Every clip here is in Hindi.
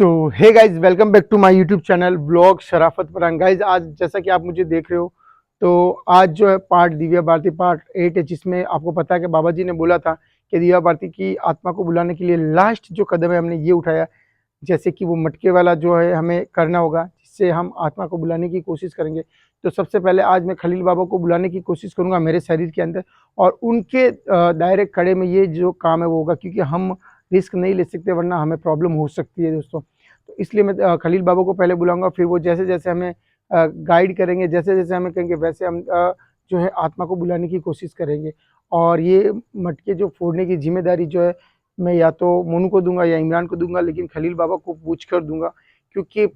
So hey guys, welcome back to my YouTube channel blog Sharafat Paran. Guys आज जैसा कि आप मुझे देख रहे हो, तो आज जो है पार्ट दिव्या भारती पार्ट 8 है, जिसमें आपको पता है कि बाबा जी ने बोला था कि दिव्या भारती की आत्मा को बुलाने के लिए लास्ट जो कदम है हमने ये उठाया, जैसे कि वो मटके वाला जो है हमें करना होगा, जिससे हम आत्मा को बुलाने की कोशिश करेंगे। तो सबसे पहले आज मैं खलील बाबा को बुलाने की कोशिश करूंगा मेरे शरीर के अंदर, और उनके डायरेक्ट खड़े में ये जो काम है वो होगा, क्योंकि हम रिस्क नहीं ले सकते वरना हमें प्रॉब्लम हो सकती है दोस्तों। तो इसलिए मैं खलील बाबा को पहले बुलाऊंगा, फिर वो जैसे जैसे हमें गाइड करेंगे, जैसे जैसे हमें कहेंगे वैसे हम जो है आत्मा को बुलाने की कोशिश करेंगे। और ये मटके जो फोड़ने की जिम्मेदारी जो है मैं या तो मोनू को दूंगा या इमरान को दूंगा, लेकिन खलील बाबा को पूछ कर दूंगा, क्योंकि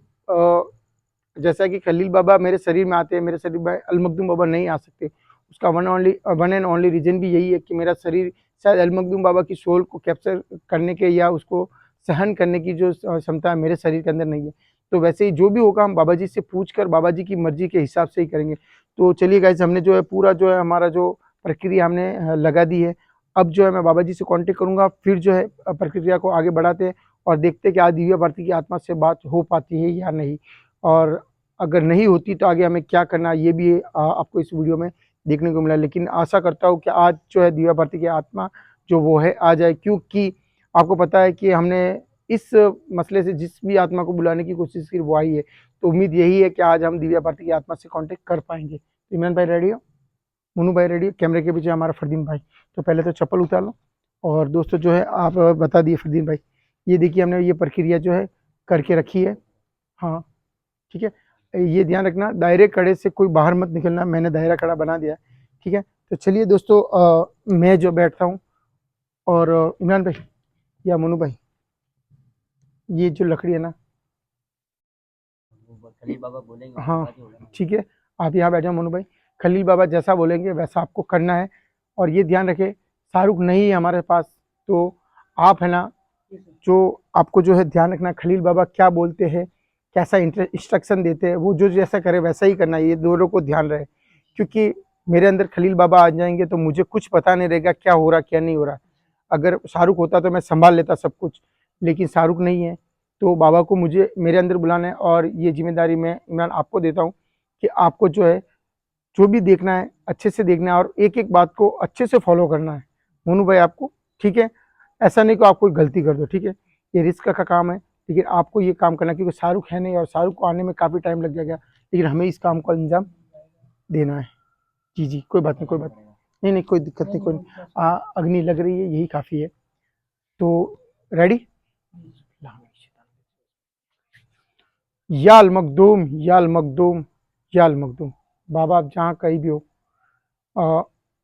जैसा कि खलील बाबा मेरे शरीर में आते हैं, मेरे शरीर में अलमखदूम बाबा नहीं आ सकते। उसका वन एंड ओनली रीजन भी यही है कि मेरा शरीर शायद अलमखदूम बाबा की सोल को कैप्चर करने के या उसको सहन करने की जो क्षमता है मेरे शरीर के अंदर नहीं है। तो वैसे ही जो भी होगा हम बाबा जी से पूछ कर बाबा जी की मर्जी के हिसाब से ही करेंगे। तो चलिए गाइस, हमने जो है पूरा जो है हमारा जो प्रक्रिया हमने लगा दी है। अब जो है मैं बाबा जी से कांटेक्ट करूंगा, फिर जो है प्रक्रिया को आगे बढ़ाते हैं और देखते हैं कि आज दिव्या भारती की आत्मा से बात हो पाती है या नहीं, और अगर नहीं होती तो आगे हमें क्या करना है ये भी आपको इस वीडियो में देखने को मिला। लेकिन आशा करता हूँ कि आज जो है दिव्या भारती की आत्मा जो वो है आ जाए, क्योंकि आपको पता है कि हमने इस मसले से जिस भी आत्मा को बुलाने की कोशिश की वो आई है। तो उम्मीद यही है कि आज हम दिव्या भारती की आत्मा से कांटेक्ट कर पाएंगे। इमरान भाई रेडी हो, मुन्नू भाई रेडी हो, कैमरे के पीछे हमारा फरदीन भाई। तो पहले तो चप्पल उतार लो। और दोस्तों जो है आप बता दिए फरदीन भाई, ये देखिए हमने ये प्रक्रिया जो है करके रखी है। हाँ ठीक है, ये ध्यान रखना दायरे कड़े से कोई बाहर मत निकलना, मैंने दायरा कड़ा बना दिया है। ठीक है, तो चलिए दोस्तों मैं जो बैठता हूँ, और इमरान भाई या मोनू भाई, ये जो लकड़ी है ना, खलील बाबा बोलेंगे हाँ ठीक है, आप यहाँ बैठ जाओ मोनू भाई। खलील बाबा जैसा बोलेंगे वैसा आपको करना है। और ये ध्यान रखें, शाहरुख नहीं है हमारे पास, तो आप है ना, जो आपको जो है ध्यान रखना खलील बाबा क्या बोलते हैं, कैसा इंस्ट्रक्शन देते हैं, वो जो जैसा करे वैसा ही करना है। ये दोनों को ध्यान रहे, क्योंकि मेरे अंदर खलील बाबा आ जाएंगे तो मुझे कुछ पता नहीं रहेगा क्या हो रहा क्या नहीं हो रहा। अगर शाहरुख होता तो मैं संभाल लेता सब कुछ, लेकिन शाहरुख नहीं है, तो बाबा को मुझे मेरे अंदर बुलाना है। और ये जिम्मेदारी मैं इमरान आपको देता हूँ कि आपको जो है जो भी देखना है अच्छे से देखना है और एक एक बात को अच्छे से फॉलो करना है। मोनू भाई आपको, ठीक है, ऐसा नहीं कि आप कोई गलती कर दो, ठीक है, ये रिस्क का काम है, लेकिन आपको ये काम करना है, क्योंकि शाहरुख है नहीं और शाहरुख को आने में काफ़ी टाइम लग जाएगा, लेकिन हमें इस काम को अंजाम देना है। जी जी, कोई बात नहीं, कोई बात नहीं, नहीं नहीं कोई दिक्कत नहीं, कोई नहीं। अग्नि लग रही है, यही काफ़ी है। तो रेडी, याल मखदूम याल मखदूम याल मखदूम। बाबा आप जहाँ कहीं भी हो,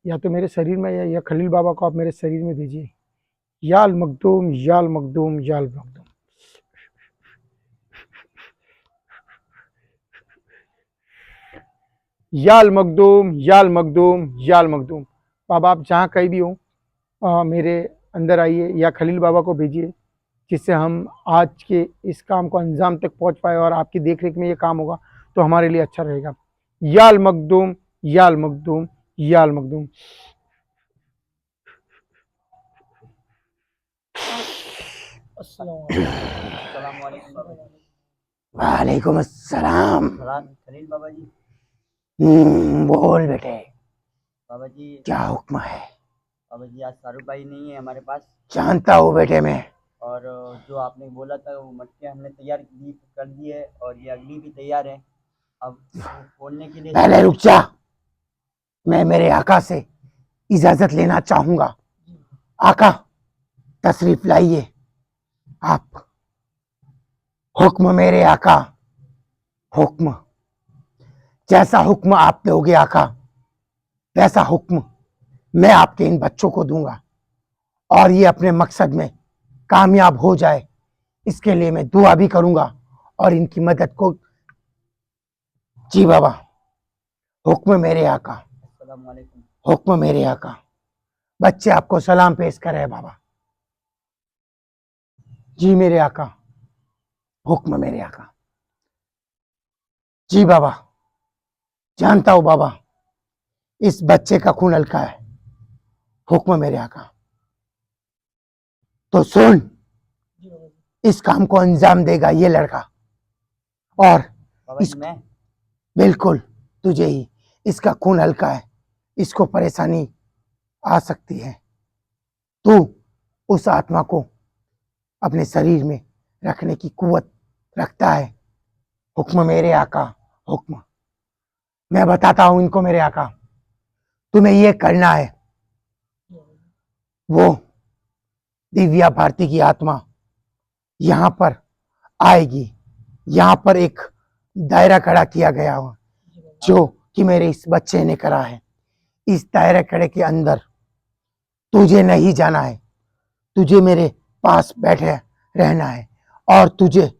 या तो मेरे शरीर में या खलील बाबा को आप मेरे शरीर में भेजिए। याल मखदूम याल मखदूम याल मखदूम। याल मखदूम याल मखदूम याल मखदूम। बाबा आप जहाँ कहीं भी हो, मेरे अंदर आइए या खलील बाबा को भेजिए, जिससे हम आज के इस काम को अंजाम तक पहुंच पाए, और आपकी देखरेख में ये काम होगा तो हमारे लिए अच्छा रहेगा। याल मखदूम याल मखदूम याल मखदूम। वालेकुम अस्सलाम। खलील बाबा जी। बोल बेटे, बाबा जी क्या हुक्म है? बाबा जी आज शाहरुख भाई नहीं है हमारे पास, जानता हूँ बेटे मैं। और जो आपने बोला था वो मटके हमने तैयार कर दिए और ये अग्नि भी तैयार है। अब इसको फोड़ने के लिए पहले रुक जा, मैं मेरे आका से इजाजत लेना चाहूंगा। आका तशरीफ लाइए। आप हुक्म मेरे आका, हुक्म। जैसा हुक्म आप दोगे आका, वैसा हुक्म मैं आपके इन बच्चों को दूंगा, और ये अपने मकसद में कामयाब हो जाए इसके लिए मैं दुआ भी करूंगा और इनकी मदद को। जी बाबा, हुक्म मेरे आका, अस्सलाम वालेकुम। हुक्म मेरे आका। बच्चे आपको सलाम पेश करे बाबा। जी मेरे आका, हुक्म मेरे आका। जी बाबा, जानता हूं बाबा, इस बच्चे का खून हल्का है। हुक्म मेरे आका। तो सुन, इस काम को अंजाम देगा ये लड़का। और बाबा इस जी मैं बिल्कुल तुझे ही, इसका खून हल्का है, इसको परेशानी आ सकती है। तू उस आत्मा को अपने शरीर में रखने की कुव्वत रखता है। हुक्म मेरे आका, हुक्म। मैं बताता हूं इनको मेरे आका, तुम्हें ये करना है। वो दिव्या भारती की आत्मा यहां पर आएगी। यहां पर एक दायरा खड़ा किया गया हो जो कि मेरे इस बच्चे ने करा है। इस दायरा खड़े के अंदर तुझे नहीं जाना है, तुझे मेरे पास बैठे रहना है और तुझे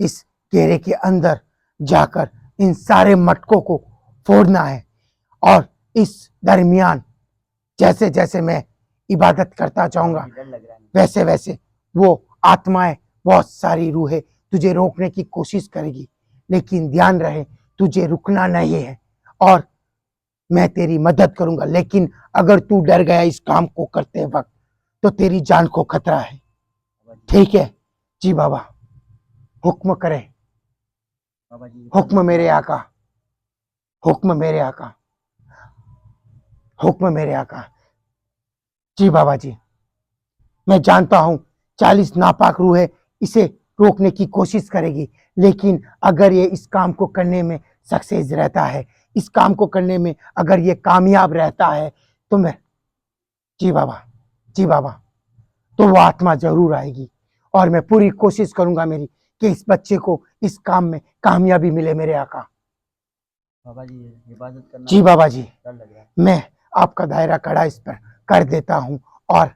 इस घेरे के अंदर जाकर इन सारे मटकों को फोड़ना है। और इस दरमियान जैसे जैसे मैं इबादत करता जाऊंगा डर लग रहा है। वैसे वैसे वो आत्माएं, बहुत सारी रूहें तुझे रोकने की कोशिश करेगी, लेकिन ध्यान रहे तुझे रुकना नहीं है और मैं तेरी मदद करूंगा। लेकिन अगर तू डर गया इस काम को करते वक्त तो तेरी जान को खतरा है। ठीक है जी बाबा, हुक्म करे। बाबा जी हुक्म मेरे आका, हुक्म मेरे आका, हुक्म मेरे आका। जी बाबा जी, मैं जानता हूं 40 नापाक रूहें इसे रोकने की कोशिश करेगी, लेकिन अगर ये इस काम को करने में सक्सेस रहता है, इस काम को करने में अगर ये कामयाब रहता है तो मैं, जी बाबा, जी बाबा, तो वो आत्मा जरूर आएगी और मैं पूरी कोशिश करूंगा मेरी कि इस बच्चे को इस काम में कामयाबी मिले मेरे आका। बाबा जी इबादत करना जी बाबा जी, डर लग रहा है। मैं आपका दायरा कड़ा इस पर कर देता हूं और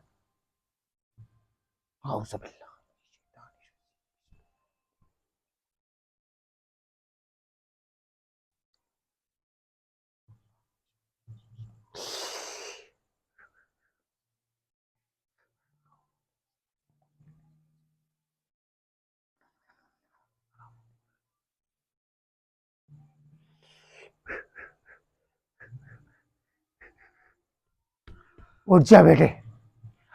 उठ जा बेटे,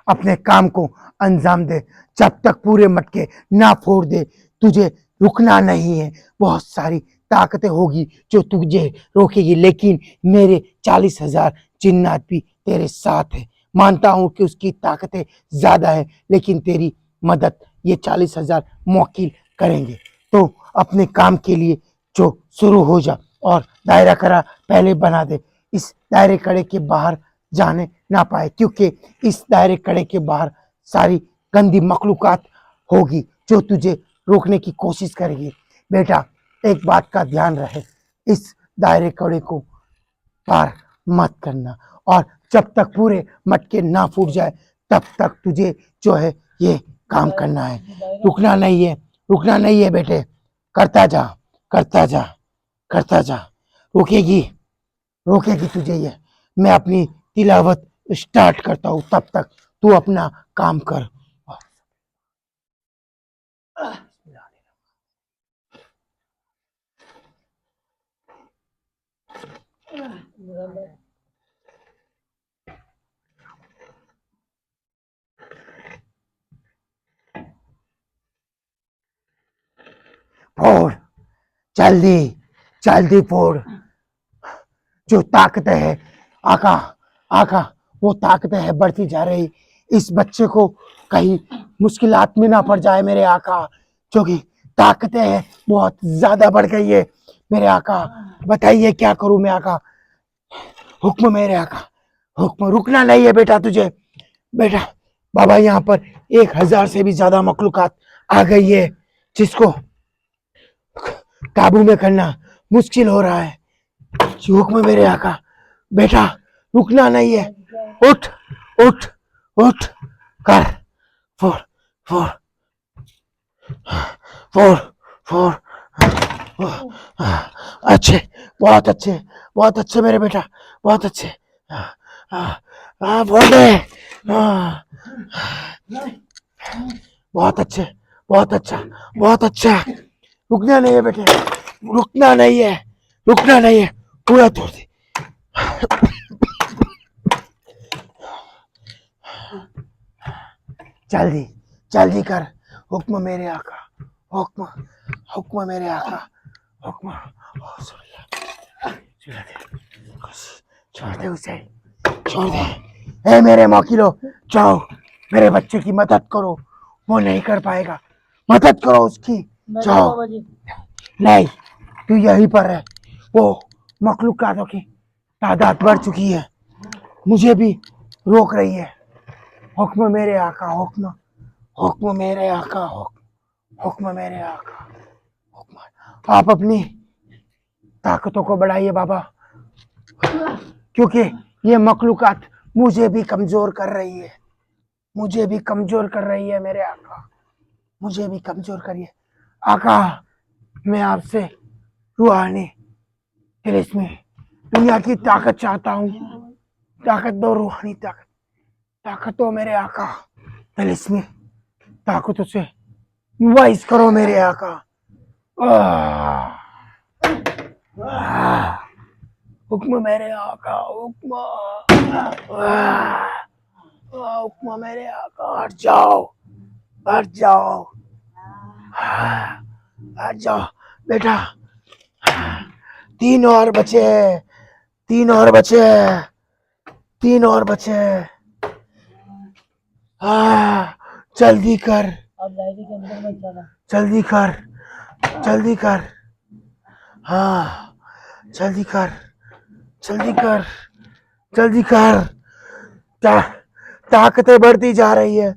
अपने काम को अंजाम दे। जब तक पूरे मटके ना फोड़ दे तुझे रुकना नहीं है। बहुत सारी ताकतें होगी जो तुझे रोकेगी, लेकिन मेरे 40,000 जिन्नात भी तेरे साथ है। मानता हूं कि उसकी ताकतें ज्यादा है, लेकिन तेरी मदद ये 40,000 मौकिल करेंगे। तो अपने काम के लिए जो शुरू हो जा और दायरा करा पहले बना दे। इस दायरे कड़े के बाहर जाने ना पाए, क्योंकि इस दायरे कड़े के बाहर सारी गंदी मखलूकात होगी जो तुझे रोकने की कोशिश करेगी। बेटा एक बात का ध्यान रहे, इस दायरे कड़े को पार मत करना और जब तक पूरे मटके ना फूट जाए तब तक तुझे जो है ये काम करना है। रुकना नहीं है, रुकना नहीं है बेटे, करता जा, करता जा, करता जा। रोकेगी, रोकेगी तुझे ये। मैं अपनी तिलावत स्टार्ट करता हूं, तब तक तू अपना काम कर। फोड़, जल्दी जल्दी फोड़। जो ताकत है आका, आका, वो ताकतें है बढ़ती जा रही। इस बच्चे को कहीं मुश्किलात में ना पड़ जाए मेरे आका, क्योंकि ताकतें हैं बहुत ज्यादा बढ़ गई है मेरे आका। बताइए क्या करूं मैं आका, हुक्म मेरे आका, हुक्म। रुकना नहीं है बेटा तुझे। बेटा बाबा यहाँ पर 1,000 से भी ज्यादा मखलूकात आ गई है जिसको काबू में करना मुश्किल हो रहा है। हुक्म मेरे आका। बेटा रुकना नहीं है, उठ, उठ, उठ कर। Four, four, four, four. अच्छे, बहुत अच्छे, बहुत अच्छे मेरे बेटा, बहुत अच्छे। फोड़ दे। बहुत अच्छे, बहुत अच्छा, बहुत अच्छा। रुकना नहीं है बेटे, रुकना नहीं है, रुकना नहीं है, पूरा तोड़ दे। जल्दी जल्दी कर, हुक्म मेरे आका, हुक्म, हुक्म मेरे आका, हुक्म। छोड़ दे उसे, छोड़ दे। ए मेरे मौकिलो, जाओ मेरे बच्चे की मदद करो, वो नहीं कर पाएगा, मदद करो उसकी, जाओ। बाबा जी। नहीं, तू यहीं पर है। वो मखलूकातों की तादाद बढ़ चुकी है, मुझे भी रोक रही है। हुक्म मेरे आका, हुक्म, हुक्म मेरे आका, हुक्म, हुक्म मेरे आका, हुक्म। आप अपनी ताकतों को बढ़ाइए बाबा, क्योंकि ये मखलूकात मुझे भी कमजोर कर रही है, मुझे भी कमजोर कर रही है मेरे आका, मुझे भी कमजोर करिए आका। मैं आपसे रूहानी तिलिस्मी दुनिया की ताकत चाहता हूँ, ताकत दो, रूहानी ताकत, ताकत दो मेरे आका। तिलिस्मी ताकतों से वाइस करो मेरे आका। हुक्म मेरे आका, हुक्म, हुक्म मेरे आका। हट जाओ, हट जाओ, हट जाओ बेटा। 3 और बचे हैं, 3 और बचे हैं, 3 और बचे हैं। जल्दी कर, अब डायरी के अंदर मत जाना। जल्दी कर, जल्दी कर, हाँ जल्दी कर, जल्दी कर, जल्दी कर। ता, ताकतें बढ़ती जा रही है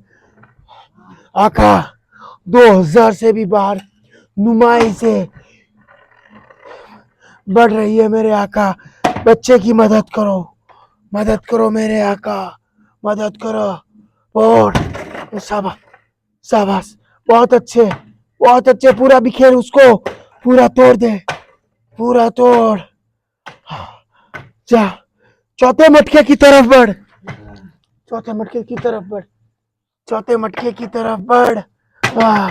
आका। 2000 से भी बाहर नुमाई से बढ़ रही है मेरे आका। बच्चे की मदद करो, मदद करो मेरे आका, मदद करो। और शाबाश, शाबाश, बहुत अच्छे, बहुत अच्छे। पूरा बिखेर उसको, पूरा तोड़ दे, पूरा तोड़। जा, चौथे मटके की तरफ बढ़, चौथे मटके की तरफ बढ़, चौथे मटके की तरफ बढ़। वाह,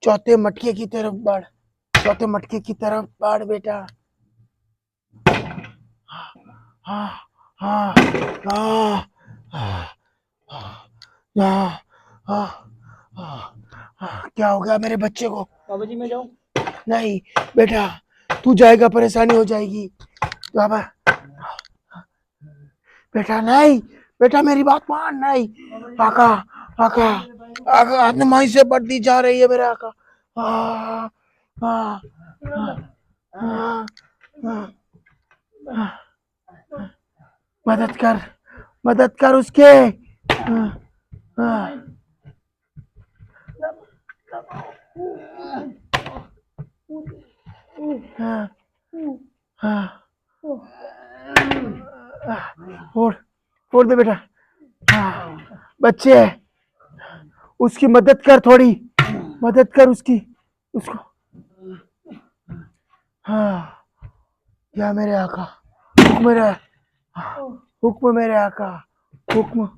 चौथे मटके की तरफ बढ़, चौथे मटके की तरफ बढ़ बेटा। हाँ हाँ हाँ हाँ हाँ। क्या हो गया मेरे बच्चे को? बाबा जी मैं जाऊँ? नहीं बेटा, तू जाएगा परेशानी हो जाएगी बाबा। बेटा नहीं, बेटा मेरी बात मान। नहीं आका, आका, आका आत्माई से बढ़ती जा रही है मेरे आका। हाँ हाँ हाँ हाँ। मदद कर, मदद कर उसके। हाँ हाँ हाँ हाँ। फोड़, फोड़ दे बेटा। हाँ बच्चे, उसकी मदद कर, थोड़ी मदद कर उसकी, उसको। हाँ, या मेरे आका, हुक्म मेरे, हुक्म मेरे आका, हुक्म।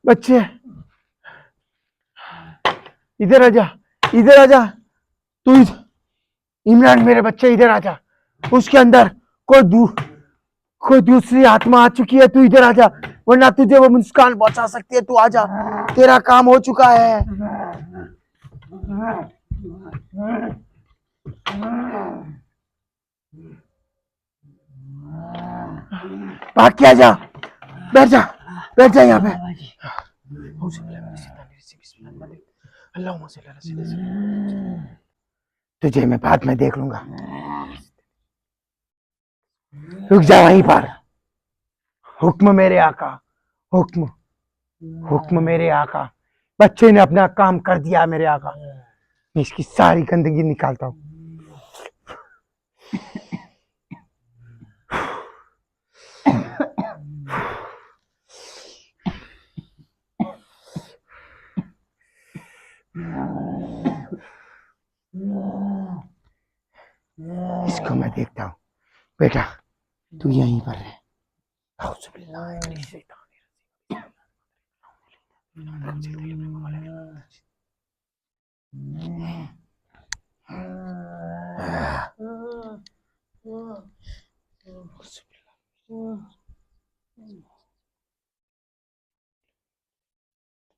बच्चे इधर आजा, इधर आजा। तू इमरान मेरे बच्चे इधर आजा। उसके अंदर कोई दूसरी आत्मा आ चुकी है, तू इधर आजा, वरना तुझे वो मुस्कान बचा सकती है। तू आजा, तेरा काम हो चुका है। भाग के आजा, बैठ जा, बैठ जा यहाँ पे। तुझे मैं बाद में देख लूंगा, रुक जा वहीं पर। हुक्म मेरे आका, हुक्म, हुक्म मेरे आका। बच्चे ने अपना काम कर दिया मेरे आका। मैं इसकी सारी गंदगी निकालता हूँ। इसको मैं देखता हूँ। बेटा तू यहीं पर है।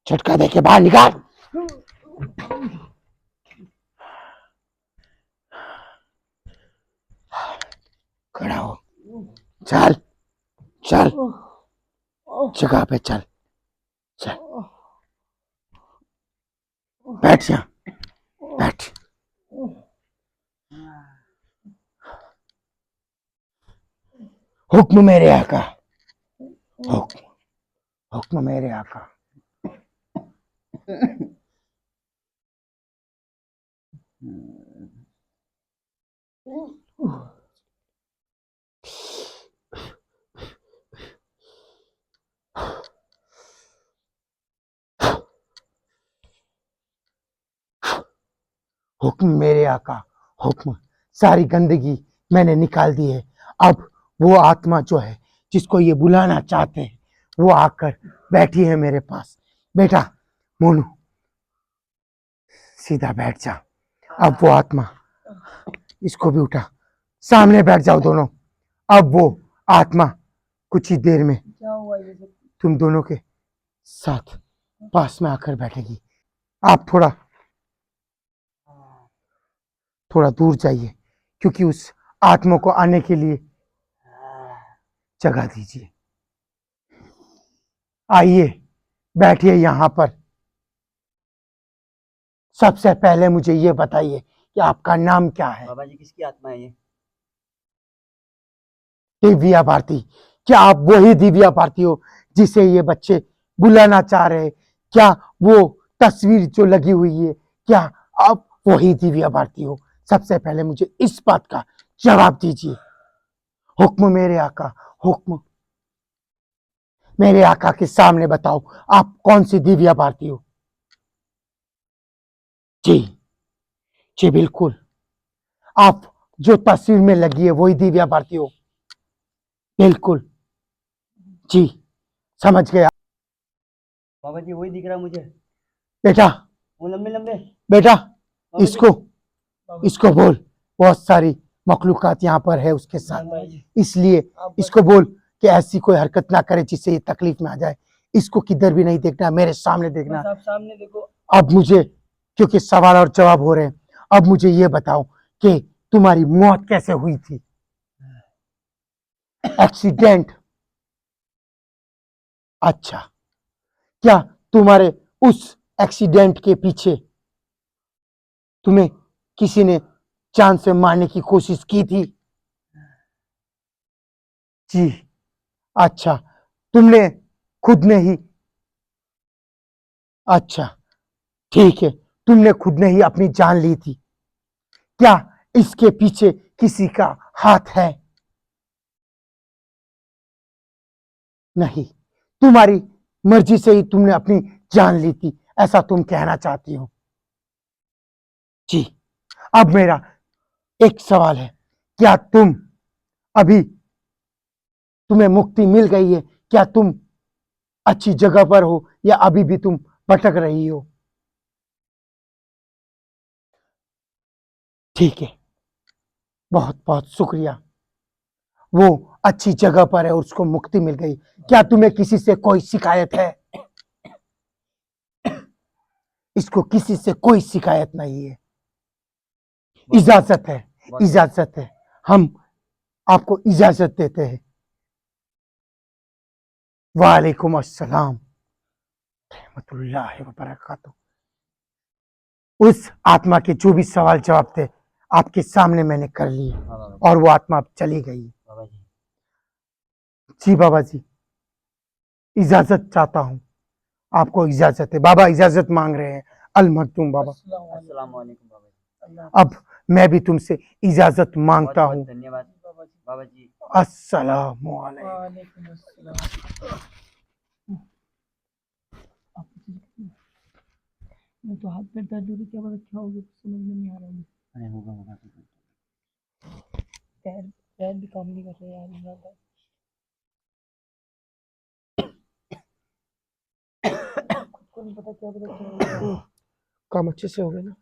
झटका दे के बाहर निकाल। खड़ा हो, चल चल, जगह पे चल, चल बैठ यहाँ, बैठ। हुक्म मेरे आका, हुक्म, हुक्म मेरे आका। हुक्म मेरे आका, हुक्म। सारी गंदगी मैंने निकाल दी है। अब वो आत्मा जो है जिसको ये बुलाना चाहते हैं वो आकर बैठी है मेरे पास। बेटा मोनू, सीधा बैठ जा। अब वो आत्मा, इसको भी उठा, सामने बैठ जाओ दोनों। अब वो आत्मा कुछ ही देर में क्या हुआ ये सब? तुम दोनों के साथ पास में आकर बैठेगी। आप थोड़ा थोड़ा दूर जाइए, क्योंकि उस आत्मा को आने के लिए जगह दीजिए। आइए बैठिए यहाँ पर। सबसे पहले मुझे ये बताइए कि आपका नाम क्या है? बाबा जी किसकी आत्मा है ये? दिव्या भारती। क्या आप वही दिव्या भारती हो जिसे ये बच्चे बुलाना चाह रहे हैं? क्या वो तस्वीर जो लगी हुई है, क्या आप वही दिव्या भारती हो? सबसे पहले मुझे इस बात का जवाब दीजिए। हुक्म मेरे आका, हुक्म मेरे आका के सामने बताओ, आप कौन सी दिव्या भारती हो? जी जी बिल्कुल, आप जो तस्वीर में लगी है वही दिव्या भारती हो। बिल्कुल जी, समझ गया। बाबा जी वही दिख रहा है मुझे, बेटा, वो लंबे लंबे। बेटा बाबा जी, इसको बोल, बहुत सारी मखलूकात यहाँ पर है उसके साथ, बाबा जी इसलिए आप इसको बोल कि ऐसी कोई हरकत ना करे जिससे ये तकलीफ में आ जाए। इसको किधर भी नहीं देखना, मेरे सामने देखना। बस आप सामने देखो। अब मुझे, क्योंकि सवाल और जवाब हो रहे हैं, अब मुझे ये बताओ कि तुम्हारी मौत कैसे हुई थी? एक्सीडेंट? अच्छा, क्या तुम्हारे उस एक्सीडेंट के पीछे तुम्हें किसी ने जान से मारने की कोशिश की थी? जी। अच्छा, तुमने खुद ने ही, अच्छा ठीक है, तुमने खुद ने ही अपनी जान ली थी। क्या इसके पीछे किसी का हाथ है? नहीं, तुम्हारी मर्जी से ही तुमने अपनी जान ली थी, ऐसा तुम कहना चाहती हो? जी। अब मेरा एक सवाल है, क्या तुम अभी, तुम्हें मुक्ति मिल गई है? क्या तुम अच्छी जगह पर हो या अभी भी तुम भटक रही हो? ठीक है, बहुत बहुत शुक्रिया। वो अच्छी जगह पर है और उसको मुक्ति मिल गई। क्या तुम्हें किसी से कोई शिकायत है? इसको किसी से कोई शिकायत नहीं है। इजाजत है, इजाजत है, हम आपको इजाजत देते हैं। वालेकुम अस्सलाम रहमतुल्लाहि व बरकातहू। उस आत्मा के जो भी सवाल जवाब थे आपके सामने मैंने कर लिए हाँ बाबा जी। और वो आत्मा अब चली गई। बाबा जी जी बाबा जी, इजाजत चाहता हूँ, आपको इजाजत है। बाबा इजाजत मांग रहे हैं। अल मखदूम बाबा, अस्सलाम वालेकुम बाबा जी। अब मैं भी तुमसे इजाजत बहुत मांगता बहुत हूँ। धन्यवाद बाबा जी। अस्सलाम वालेकुम। मैं तो हाथ पैर दर्द हो रही, क्या पता क्या हो गया, कुछ समझ में नहीं आ रहा है। अरे होगा होगा। पैर पैर भी काम नहीं कर रहे यार ज्यादा। खुद को नहीं पता, क्या पता क्या हो गया। काम अच्छे से हो गए ना?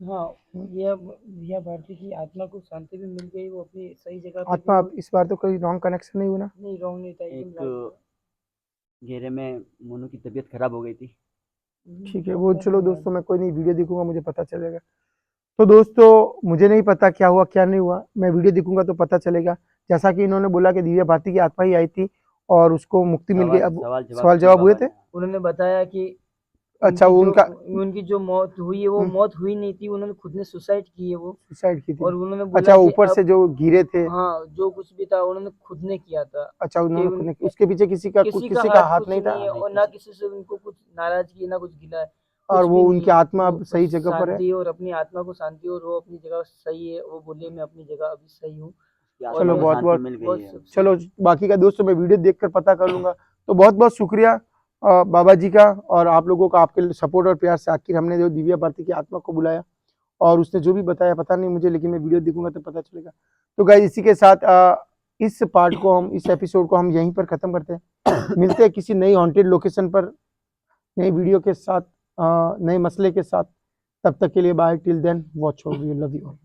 हाँ, यह भारती की आत्मा को शांति भी मिल गई, वो अपनी सही जगह पे आत्मा, थी। अब इस बार तो कोई रॉन्ग कनेक्शन नहीं हुआ ना? नहीं, रॉन्ग नहीं था, एकदम एक right था। घेरे में मोनू की तबीयत खराब हो गई थी। ठीक है, वो चलो दोस्तों, मैं कोई नहीं, वीडियो देखूंगा, मुझे पता चलेगा। तो दोस्तों मुझे नहीं पता क्या हुआ क्या नहीं हुआ, मैं वीडियो देखूंगा तो पता चलेगा। जैसा कि इन्होंने बोला कि दिव्या भारती की आत्मा ही आई थी और उसको मुक्ति मिल गई। अब सवाल सवाल जवाब जवाब हुए थे। उन्होंने बताया कि अच्छा, वो उनका उनकी जो मौत हुई है वो मौत हुई नहीं थी, उन्होंने खुद ने सुसाइड की है वो। सुसाइड की थी। और उन्होंने अच्छा, बोला कि ऊपर से जो गिरे थे। हाँ, जो कुछ भी था उन्होंने खुद ने किया था। अच्छा, उन्होंने कि खुद ने, उसके पीछे किसी का हाथ कुछ नहीं था। नहीं है और ना किसी से उनको कुछ नाराजगी ना कुछ गिला है, और कुछ वो भी नहीं उनकी है। आत्मा अब वो सही बस जगह पर है। शांति और अपनी आत्मा को शांति, और वो अपनी जगह सही है। वो बोले मैं अपनी जगह अभी सही हूँ। और चलो, मैं बहुत बहुत मिल गई बहुत है। चलो, बाकी का दोस्तों मैं वीडियो देखकर पता कर लूंगा। तो बहुत बहुत शुक्रिया बाबा जी का और आप लोगों का, आपके सपोर्ट और प्यार से आखिर हमने जो दिव्या भारती की आत्मा को बुलाया और उसने जो भी बताया पता नहीं मुझे, लेकिन मैं वीडियो देखूंगा तो पता चलेगा। तो गाइस, इसी के साथ इस पार्ट को हम, इस एपिसोड को हम यहीं पर खत्म करते हैं। मिलते हैं किसी नई हॉन्टेड लोकेशन पर, नई वीडियो के साथ, नए मसले के साथ। तब तक के लिए bye, till then watch, love you.